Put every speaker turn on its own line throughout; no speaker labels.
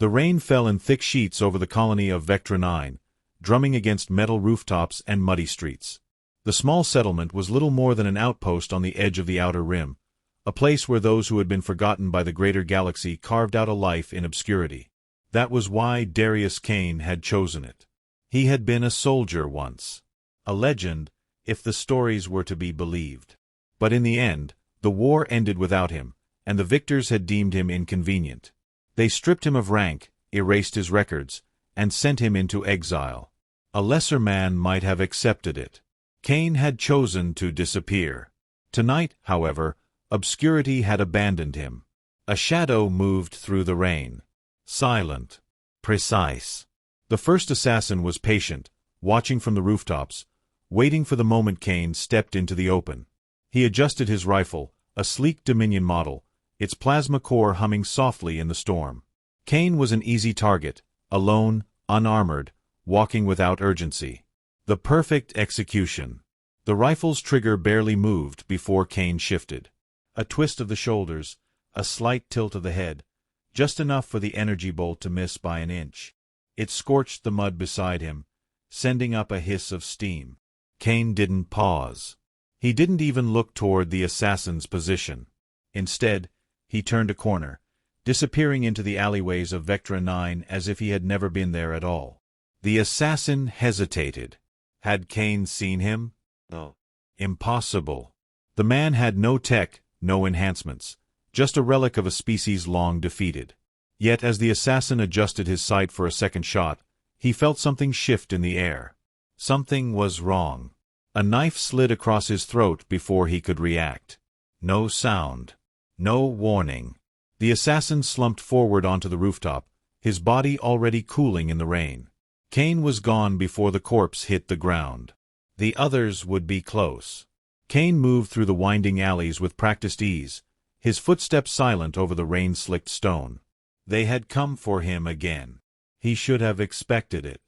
The rain fell in thick sheets over the colony of Vectra 9, drumming against metal rooftops and muddy streets. The small settlement was little more than an outpost on the edge of the outer rim, a place where those who had been forgotten by the greater galaxy carved out a life in obscurity. That was why Darius Kane had chosen it. He had been a soldier once. A legend, if the stories were to be believed. But in the end, the war ended without him, and the victors had deemed him inconvenient. They stripped him of rank, erased his records, and sent him into exile. A lesser man might have accepted it. Kane had chosen to disappear. Tonight, however, obscurity had abandoned him. A shadow moved through the rain. Silent. Precise. The first assassin was patient, watching from the rooftops, waiting for the moment Kane stepped into the open. He adjusted his rifle, a sleek Dominion model, its plasma core humming softly in the storm. Kane was an easy target, alone, unarmored, walking without urgency. The perfect execution. The rifle's trigger barely moved before Kane shifted. A twist of the shoulders, a slight tilt of the head, just enough for the energy bolt to miss by an inch. It scorched the mud beside him, sending up a hiss of steam. Kane didn't pause. He didn't even look toward the assassin's position. Instead, he turned a corner, disappearing into the alleyways of Vectra 9 as if he had never been there at all. The assassin hesitated. Had Kane seen him? No. Impossible. The man had no tech, no enhancements, just a relic of a species long defeated. Yet as the assassin adjusted his sight for a second shot, he felt something shift in the air. Something was wrong. A knife slid across his throat before he could react. No sound. No warning. The assassin slumped forward onto the rooftop, his body already cooling in the rain. Kane was gone before the corpse hit the ground. The others would be close. Kane moved through the winding alleys with practiced ease, his footsteps silent over the rain-slicked stone. They had come for him again. He should have expected it.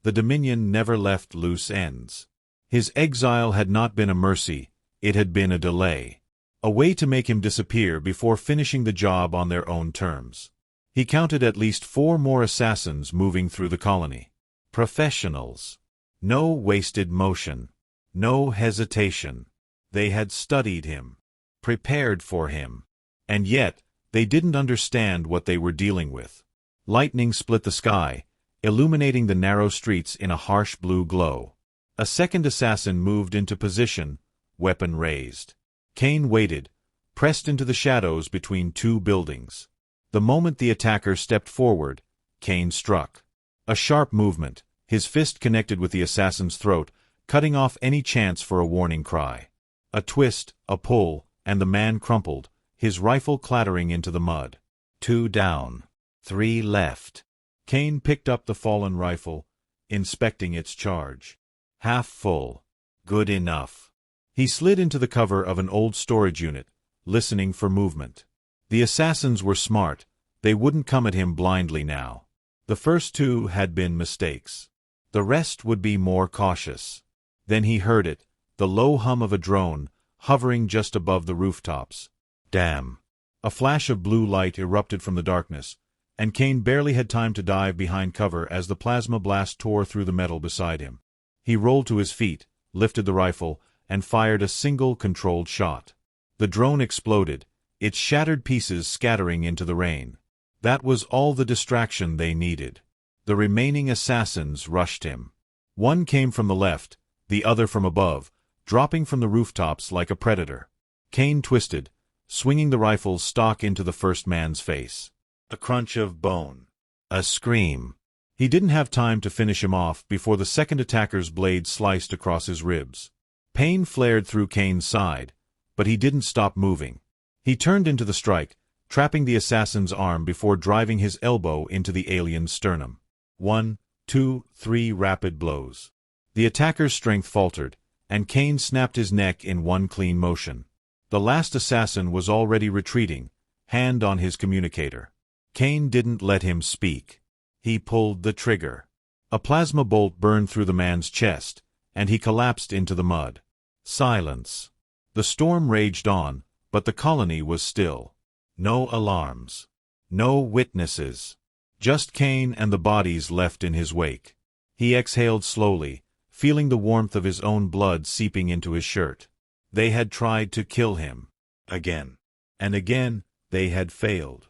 The Dominion never left loose ends. His exile had not been a mercy, it had been a delay. A way to make him disappear before finishing the job on their own terms. He counted at least 4 more assassins moving through the colony. Professionals. No wasted motion. No hesitation. They had studied him. Prepared for him. And yet, they didn't understand what they were dealing with. Lightning split the sky, illuminating the narrow streets in a harsh blue glow. A second assassin moved into position, weapon raised. Kane waited, pressed into the shadows between 2 buildings. The moment the attacker stepped forward, Kane struck. A sharp movement, his fist connected with the assassin's throat, cutting off any chance for a warning cry. A twist, a pull, and the man crumpled, his rifle clattering into the mud. 2 down. 3 left. Kane picked up the fallen rifle, inspecting its charge. Half full. Good enough. He slid into the cover of an old storage unit, listening for movement. The assassins were smart. They wouldn't come at him blindly now. The first 2 had been mistakes. The rest would be more cautious. Then he heard it, the low hum of a drone, hovering just above the rooftops. Damn. A flash of blue light erupted from the darkness, and Kane barely had time to dive behind cover as the plasma blast tore through the metal beside him. He rolled to his feet, lifted the rifle, and fired a single controlled shot. The drone exploded, its shattered pieces scattering into the rain. That was all the distraction they needed. The remaining assassins rushed him. One came from the left, the other from above, dropping from the rooftops like a predator. Kane twisted, swinging the rifle's stock into the first man's face. A crunch of bone. A scream. He didn't have time to finish him off before the second attacker's blade sliced across his ribs. Pain flared through Kane's side, but he didn't stop moving. He turned into the strike, trapping the assassin's arm before driving his elbow into the alien's sternum. 1, 2, 3 rapid blows. The attacker's strength faltered, and Kane snapped his neck in one clean motion. The last assassin was already retreating, hand on his communicator. Kane didn't let him speak. He pulled the trigger. A plasma bolt burned through the man's chest, and he collapsed into the mud. Silence. The storm raged on, but the colony was still. No alarms. No witnesses. Just Cain and the bodies left in his wake. He exhaled slowly, feeling the warmth of his own blood seeping into his shirt. They had tried to kill him. Again. And again, they had failed.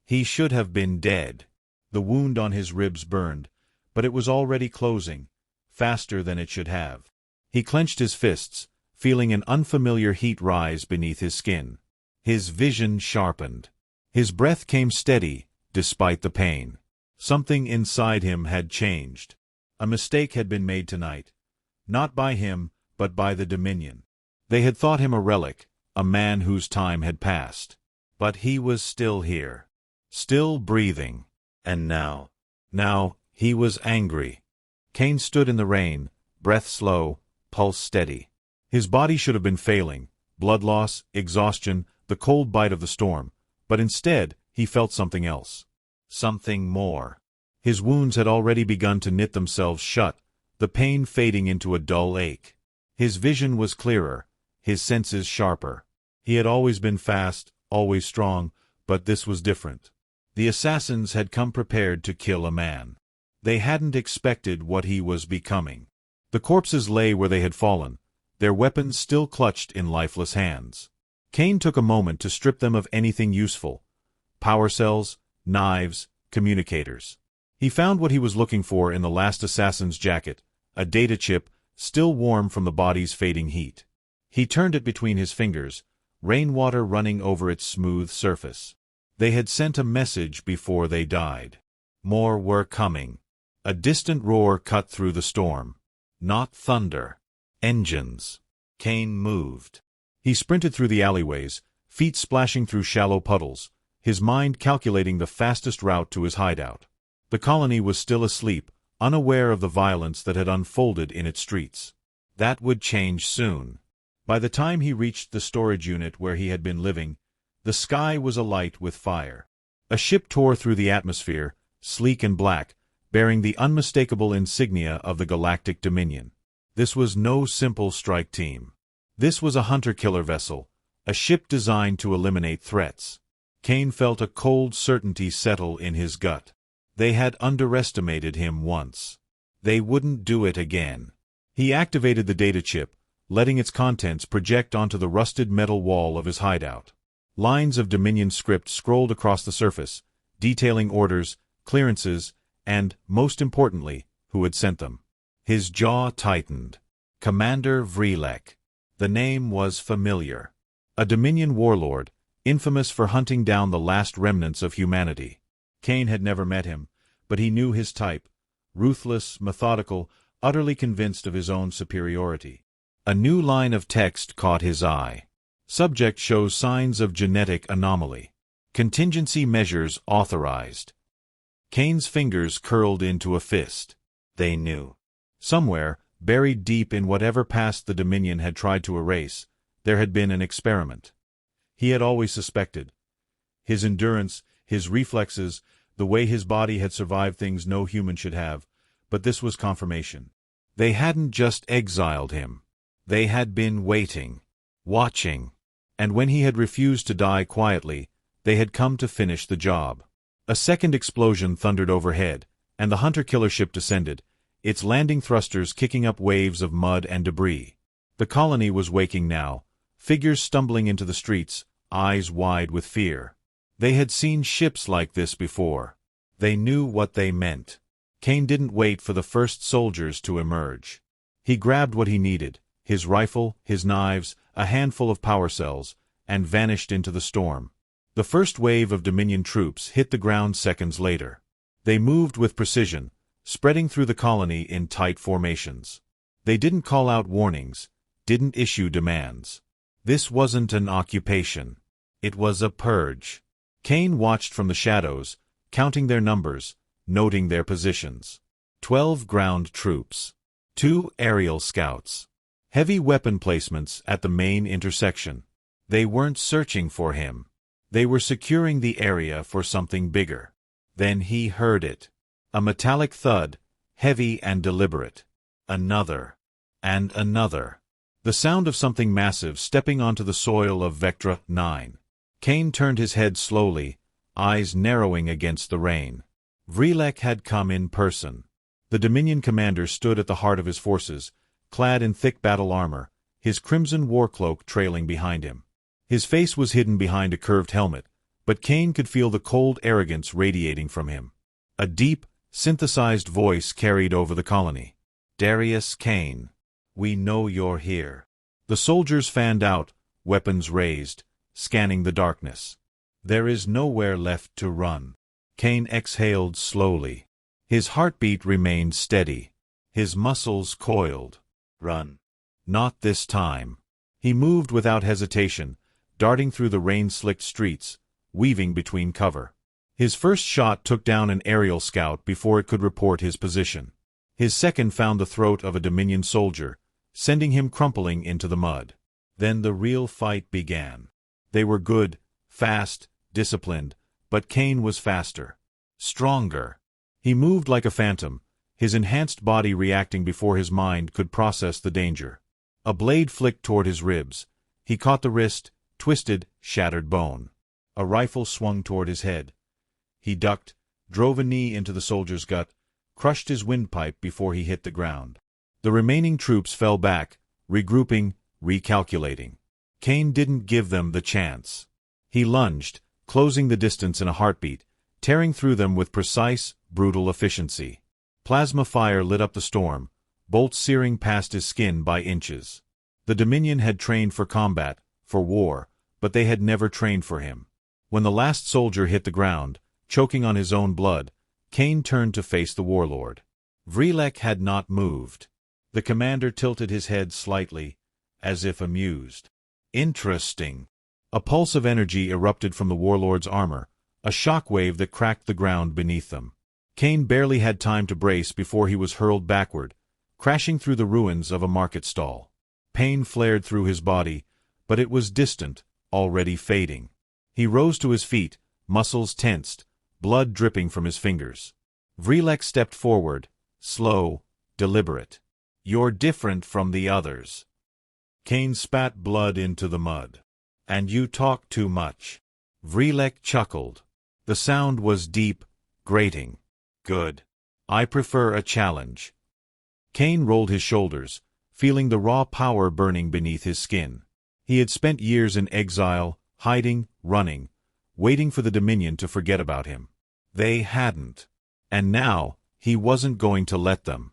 He should have been dead. The wound on his ribs burned, but it was already closing, faster than it should have. He clenched his fists, feeling an unfamiliar heat rise beneath his skin. His vision sharpened. His breath came steady, despite the pain. Something inside him had changed. A mistake had been made tonight. Not by him, but by the Dominion. They had thought him a relic, a man whose time had passed. But he was still here. Still breathing. And now, he was angry. Cain stood in the rain, breath slow, pulse steady. His body should have been failing, blood loss, exhaustion, the cold bite of the storm, but instead he felt something else. Something more. His wounds had already begun to knit themselves shut, the pain fading into a dull ache. His vision was clearer, his senses sharper. He had always been fast, always strong, but this was different. The assassins had come prepared to kill a man. They hadn't expected what he was becoming. The corpses lay where they had fallen, their weapons still clutched in lifeless hands. Cain took a moment to strip them of anything useful. Power cells, knives, communicators. He found what he was looking for in the last assassin's jacket, a data chip, still warm from the body's fading heat. He turned it between his fingers, rainwater running over its smooth surface. They had sent a message before they died. More were coming. A distant roar cut through the storm. Not thunder. Engines. Cain moved. He sprinted through the alleyways, feet splashing through shallow puddles, his mind calculating the fastest route to his hideout. The colony was still asleep, unaware of the violence that had unfolded in its streets. That would change soon. By the time he reached the storage unit where he had been living, the sky was alight with fire. A ship tore through the atmosphere, sleek and black, bearing the unmistakable insignia of the Galactic Dominion. This was no simple strike team. This was a hunter-killer vessel, a ship designed to eliminate threats. Cain felt a cold certainty settle in his gut. They had underestimated him once. They wouldn't do it again. He activated the data chip, letting its contents project onto the rusted metal wall of his hideout. Lines of Dominion script scrolled across the surface, detailing orders, clearances, and, most importantly, who had sent them. His jaw tightened. Commander Vrelek. The name was familiar. A Dominion warlord, infamous for hunting down the last remnants of humanity. Cain had never met him, but he knew his type. Ruthless, methodical, utterly convinced of his own superiority. A new line of text caught his eye. Subject shows signs of genetic anomaly. Contingency measures authorized. Cain's fingers curled into a fist. They knew. Somewhere, buried deep in whatever past the Dominion had tried to erase, there had been an experiment. He had always suspected. His endurance, his reflexes, the way his body had survived things no human should have, but this was confirmation. They hadn't just exiled him. They had been waiting, watching, and when he had refused to die quietly, they had come to finish the job. A second explosion thundered overhead, and the hunter-killer ship descended, its landing thrusters kicking up waves of mud and debris. The colony was waking now, figures stumbling into the streets, eyes wide with fear. They had seen ships like this before. They knew what they meant. Cain didn't wait for the first soldiers to emerge. He grabbed what he needed, his rifle, his knives, a handful of power cells, and vanished into the storm. The first wave of Dominion troops hit the ground seconds later. They moved with precision, spreading through the colony in tight formations. They didn't call out warnings, didn't issue demands. This wasn't an occupation. It was a purge. Cain watched from the shadows, counting their numbers, noting their positions. 12 ground troops. 2 aerial scouts. Heavy weapon placements at the main intersection. They weren't searching for him. They were securing the area for something bigger. Then he heard it. A metallic thud, heavy and deliberate. Another. And another. The sound of something massive stepping onto the soil of Vectra 9. Cain turned his head slowly, eyes narrowing against the rain. Vrelek had come in person. The Dominion commander stood at the heart of his forces, clad in thick battle armor, his crimson war cloak trailing behind him. His face was hidden behind a curved helmet, but Kane could feel the cold arrogance radiating from him. A deep, synthesized voice carried over the colony. "Darius Kane, we know you're here." The soldiers fanned out, weapons raised, scanning the darkness. "There is nowhere left to run." Kane exhaled slowly. His heartbeat remained steady. His muscles coiled. "Run." "Not this time." He moved without hesitation, darting through the rain-slicked streets, weaving between cover. His first shot took down an aerial scout before it could report his position. His second found the throat of a Dominion soldier, sending him crumpling into the mud. Then the real fight began. They were good, fast, disciplined, but Kane was faster. Stronger. He moved like a phantom, his enhanced body reacting before his mind could process the danger. A blade flicked toward his ribs. He caught the wrist, twisted, shattered bone. A rifle swung toward his head. He ducked, drove a knee into the soldier's gut, crushed his windpipe before he hit the ground. The remaining troops fell back, regrouping, recalculating. Kane didn't give them the chance. He lunged, closing the distance in a heartbeat, tearing through them with precise, brutal efficiency. Plasma fire lit up the storm, bolts searing past his skin by inches. The Dominion had trained for combat, for war, but they had never trained for him. When the last soldier hit the ground, choking on his own blood, Kane turned to face the warlord. Vrelek had not moved. The commander tilted his head slightly, as if amused. "Interesting." A pulse of energy erupted from the warlord's armor, a shock wave that cracked the ground beneath them. Kane barely had time to brace before he was hurled backward, crashing through the ruins of a market stall. Pain flared through his body, but it was distant, already fading. He rose to his feet, muscles tensed, blood dripping from his fingers. Vrelek stepped forward, slow, deliberate. "You're different from the others." Kane spat blood into the mud. "And you talk too much." Vrelek chuckled. The sound was deep, grating. "Good. I prefer a challenge." Kane rolled his shoulders, feeling the raw power burning beneath his skin. He had spent years in exile, hiding, running, waiting for the Dominion to forget about him. They hadn't. And now, he wasn't going to let them.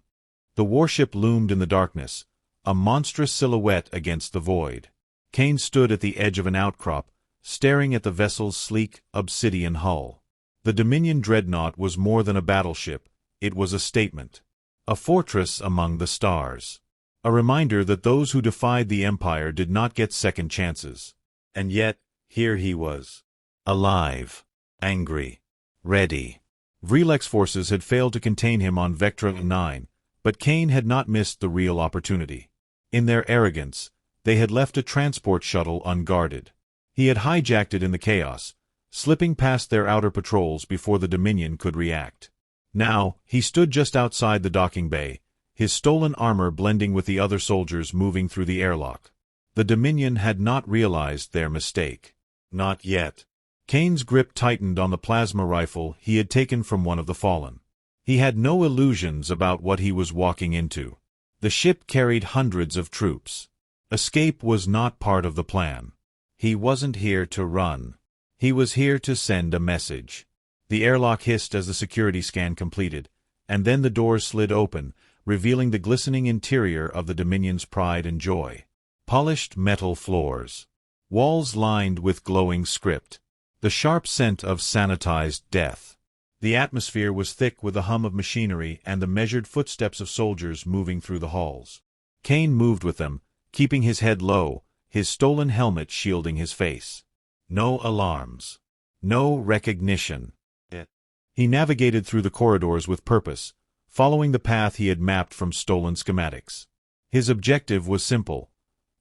The warship loomed in the darkness, a monstrous silhouette against the void. Kane stood at the edge of an outcrop, staring at the vessel's sleek, obsidian hull. The Dominion dreadnought was more than a battleship, it was a statement. A fortress among the stars. A reminder that those who defied the Empire did not get second chances. And yet, here he was. Alive. Angry. Ready. Vrelek's forces had failed to contain him on Vectra 9, but Kane had not missed the real opportunity. In their arrogance, they had left a transport shuttle unguarded. He had hijacked it in the chaos, slipping past their outer patrols before the Dominion could react. Now, he stood just outside the docking bay, his stolen armor blending with the other soldiers moving through the airlock. The Dominion had not realized their mistake. Not yet. Kane's grip tightened on the plasma rifle he had taken from one of the fallen. He had no illusions about what he was walking into. The ship carried hundreds of troops. Escape was not part of the plan. He wasn't here to run. He was here to send a message. The airlock hissed as the security scan completed, and then the doors slid open, revealing the glistening interior of the Dominion's pride and joy. Polished metal floors. Walls lined with glowing script. The sharp scent of sanitized death. The atmosphere was thick with the hum of machinery and the measured footsteps of soldiers moving through the halls. Kane moved with them, keeping his head low, his stolen helmet shielding his face. No alarms. No recognition. He navigated through the corridors with purpose, following the path he had mapped from stolen schematics. His objective was simple.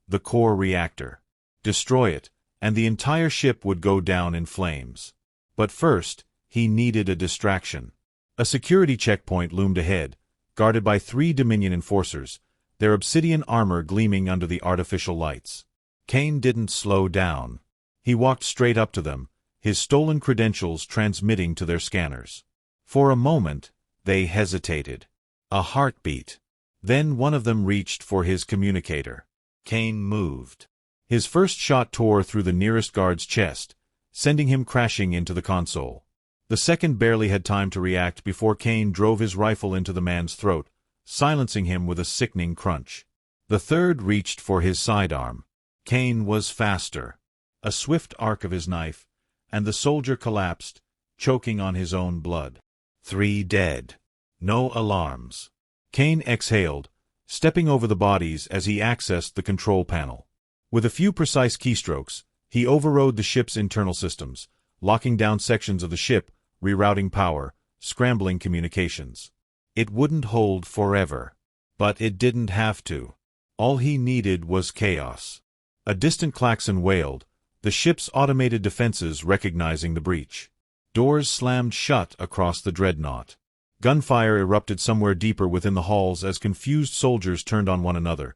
The core reactor. Destroy it, and the entire ship would go down in flames. But first, he needed a distraction. A security checkpoint loomed ahead, guarded by 3 Dominion enforcers, their obsidian armor gleaming under the artificial lights. Kane didn't slow down. He walked straight up to them, his stolen credentials transmitting to their scanners. For a moment, they hesitated. A heartbeat. Then one of them reached for his communicator. Kane moved. His first shot tore through the nearest guard's chest, sending him crashing into the console. The second barely had time to react before Kane drove his rifle into the man's throat, silencing him with a sickening crunch. The third reached for his sidearm. Kane was faster. A swift arc of his knife, and the soldier collapsed, choking on his own blood. 3 dead. No alarms. Kane exhaled, stepping over the bodies as he accessed the control panel. With a few precise keystrokes, he overrode the ship's internal systems, locking down sections of the ship, rerouting power, scrambling communications. It wouldn't hold forever. But it didn't have to. All he needed was chaos. A distant klaxon wailed, the ship's automated defenses recognizing the breach. Doors slammed shut across the dreadnought. Gunfire erupted somewhere deeper within the halls as confused soldiers turned on one another,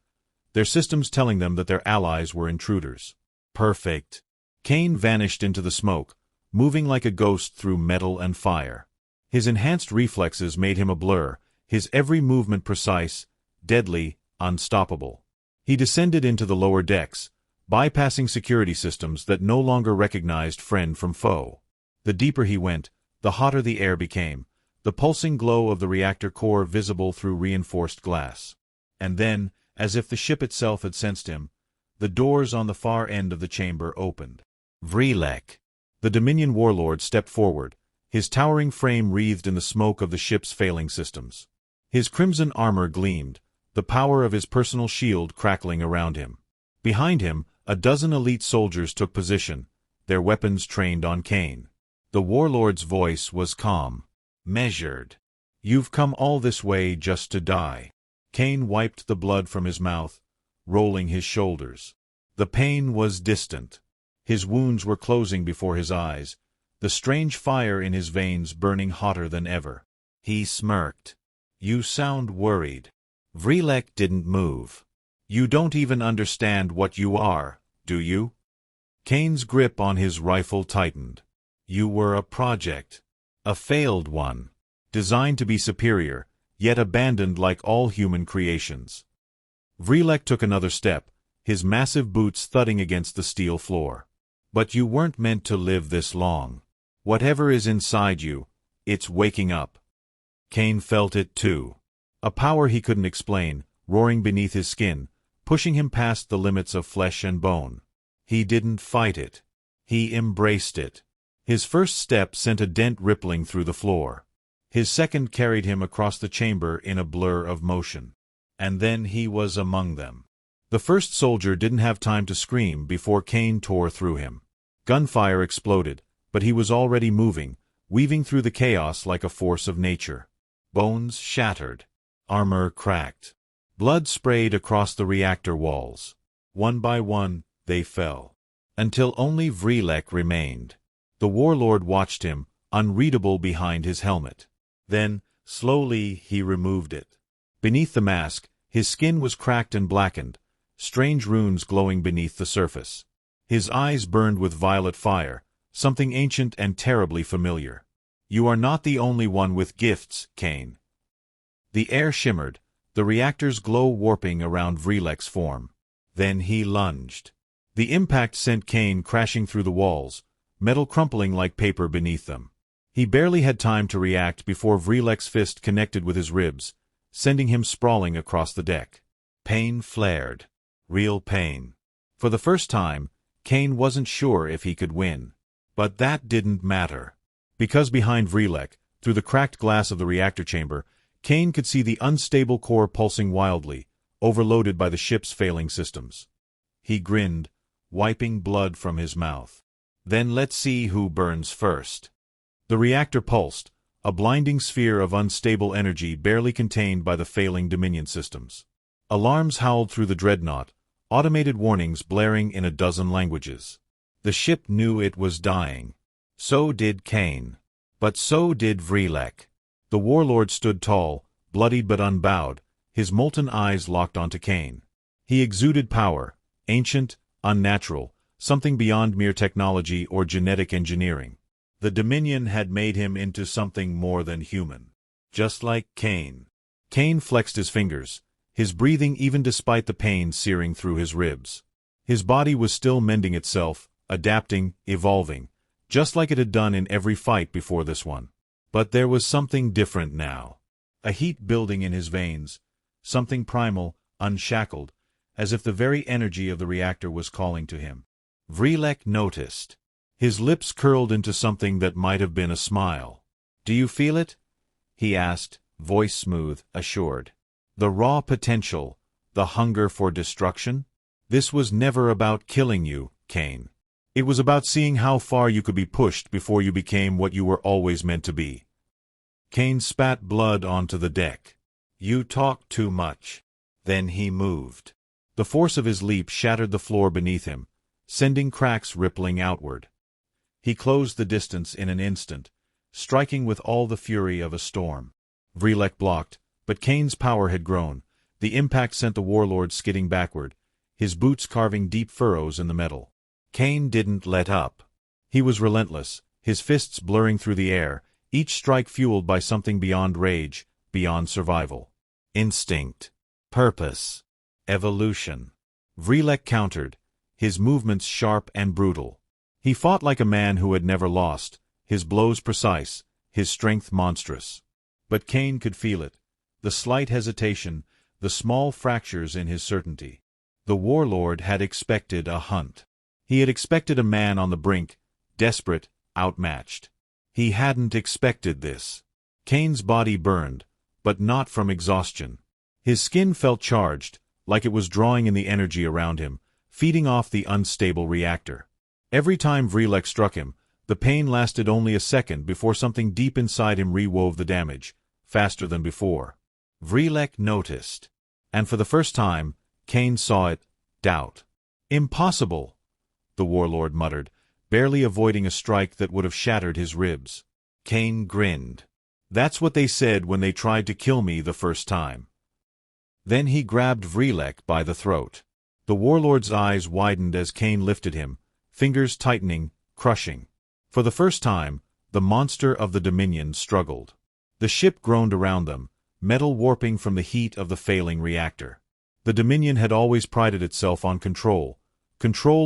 their systems telling them that their allies were intruders. Perfect. Kane vanished into the smoke, moving like a ghost through metal and fire. His enhanced reflexes made him a blur, his every movement precise, deadly, unstoppable. He descended into the lower decks, bypassing security systems that no longer recognized friend from foe. The deeper he went, the hotter the air became, the pulsing glow of the reactor core visible through reinforced glass. And then, as if the ship itself had sensed him, the doors on the far end of the chamber opened. Vrelek. The Dominion warlord stepped forward, his towering frame wreathed in the smoke of the ship's failing systems. His crimson armor gleamed, the power of his personal shield crackling around him. Behind him, a dozen elite soldiers took position, their weapons trained on Kane. The warlord's voice was calm, measured. "You've come all this way just to die." Kane wiped the blood from his mouth, rolling his shoulders. The pain was distant. His wounds were closing before his eyes, the strange fire in his veins burning hotter than ever. He smirked. "You sound worried." Vrelek didn't move. "You don't even understand what you are, do you?" Kane's grip on his rifle tightened. "You were a project. A failed one. Designed to be superior, yet abandoned like all human creations." Vrelek took another step, his massive boots thudding against the steel floor. "But you weren't meant to live this long. Whatever is inside you, it's waking up." Kane felt it too. A power he couldn't explain, roaring beneath his skin, pushing him past the limits of flesh and bone. He didn't fight it. He embraced it. His first step sent a dent rippling through the floor. His second carried him across the chamber in a blur of motion. And then he was among them. The first soldier didn't have time to scream before Kane tore through him. Gunfire exploded, but he was already moving, weaving through the chaos like a force of nature. Bones shattered. Armor cracked. Blood sprayed across the reactor walls. One by one, they fell. Until only Vrelek remained. The warlord watched him, unreadable behind his helmet. Then, slowly, he removed it. Beneath the mask, his skin was cracked and blackened, strange runes glowing beneath the surface. His eyes burned with violet fire, something ancient and terribly familiar. "You are not the only one with gifts, Kane." The air shimmered, the reactor's glow warping around Vrelek's form. Then he lunged. The impact sent Kane crashing through the walls, metal crumpling like paper beneath them. He barely had time to react before Vrelek's fist connected with his ribs, sending him sprawling across the deck. Pain flared. Real pain. For the first time, Kane wasn't sure if he could win. But that didn't matter. Because behind Vrelek, through the cracked glass of the reactor chamber, Kane could see the unstable core pulsing wildly, overloaded by the ship's failing systems. He grinned, wiping blood from his mouth. "Then let's see who burns first." The reactor pulsed, a blinding sphere of unstable energy barely contained by the failing Dominion systems. Alarms howled through the dreadnought, automated warnings blaring in a dozen languages. The ship knew it was dying. So did Kane. But so did Vrelek. The warlord stood tall, bloodied but unbowed, his molten eyes locked onto Kane. He exuded power, ancient, unnatural, something beyond mere technology or genetic engineering. The Dominion had made him into something more than human. Just like Cain. Cain flexed his fingers, his breathing even despite the pain searing through his ribs. His body was still mending itself, adapting, evolving, just like it had done in every fight before this one. But there was something different now. A heat building in his veins, something primal, unshackled, as if the very energy of the reactor was calling to him. Vrelek noticed. His lips curled into something that might have been a smile. "Do you feel it?" he asked, voice smooth, assured. "The raw potential, the hunger for destruction? This was never about killing you, Cain. It was about seeing how far you could be pushed before you became what you were always meant to be." Cain spat blood onto the deck. "You talk too much." Then he moved. The force of his leap shattered the floor beneath him, sending cracks rippling outward. He closed the distance in an instant, striking with all the fury of a storm. Vrelek blocked, but Cain's power had grown. The impact sent the warlord skidding backward, his boots carving deep furrows in the metal. Cain didn't let up. He was relentless, his fists blurring through the air, each strike fueled by something beyond rage, beyond survival. Instinct. Purpose. Evolution. Vrelek countered, his movements sharp and brutal. He fought like a man who had never lost, his blows precise, his strength monstrous. But Cain could feel it, the slight hesitation, the small fractures in his certainty. The warlord had expected a hunt. He had expected a man on the brink, desperate, outmatched. He hadn't expected this. Cain's body burned, but not from exhaustion. His skin felt charged, like it was drawing in the energy around him, feeding off the unstable reactor. Every time Vrelek struck him, the pain lasted only a second before something deep inside him rewove the damage, faster than before. Vrelek noticed. And for the first time, Cain saw it, doubt. "Impossible," the warlord muttered, barely avoiding a strike that would have shattered his ribs. Cain grinned. "That's what they said when they tried to kill me the first time." Then he grabbed Vrelek by the throat. The warlord's eyes widened as Cain lifted him, fingers tightening, crushing. For the first time, the monster of the Dominion struggled. The ship groaned around them, metal warping from the heat of the failing reactor. The Dominion had always prided itself on control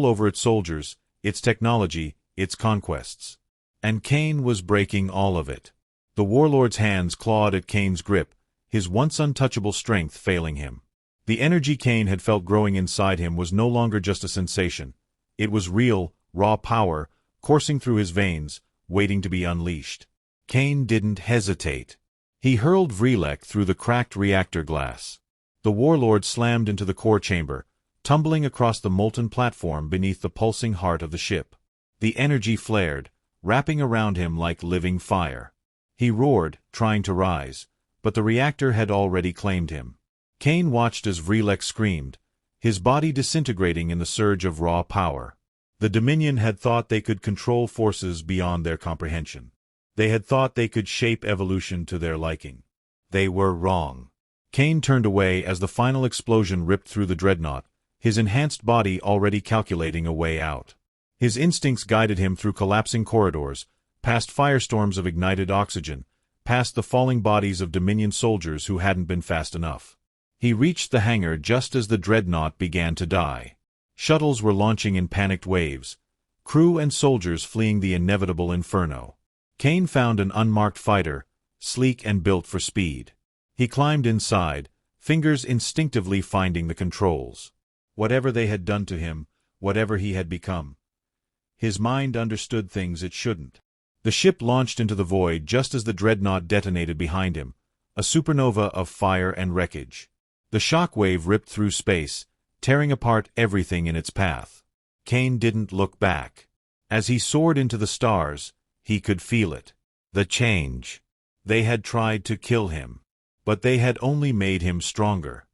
over its soldiers, its technology, its conquests. And Cain was breaking all of it. The warlord's hands clawed at Cain's grip, his once untouchable strength failing him. The energy Cain had felt growing inside him was no longer just a sensation. It was real, raw power, coursing through his veins, waiting to be unleashed. Cain didn't hesitate. He hurled Vrelek through the cracked reactor glass. The warlord slammed into the core chamber, tumbling across the molten platform beneath the pulsing heart of the ship. The energy flared, wrapping around him like living fire. He roared, trying to rise, but the reactor had already claimed him. Cain watched as Vrelek screamed, his body disintegrating in the surge of raw power. The Dominion had thought they could control forces beyond their comprehension. They had thought they could shape evolution to their liking. They were wrong. Cain turned away as the final explosion ripped through the dreadnought, his enhanced body already calculating a way out. His instincts guided him through collapsing corridors, past firestorms of ignited oxygen, past the falling bodies of Dominion soldiers who hadn't been fast enough. He reached the hangar just as the dreadnought began to die. Shuttles were launching in panicked waves, crew and soldiers fleeing the inevitable inferno. Cain found an unmarked fighter, sleek and built for speed. He climbed inside, fingers instinctively finding the controls. Whatever they had done to him, whatever he had become, his mind understood things it shouldn't. The ship launched into the void just as the dreadnought detonated behind him, a supernova of fire and wreckage. The shock wave ripped through space, tearing apart everything in its path. Cain didn't look back. As he soared into the stars, he could feel it. The change. They had tried to kill him, but they had only made him stronger.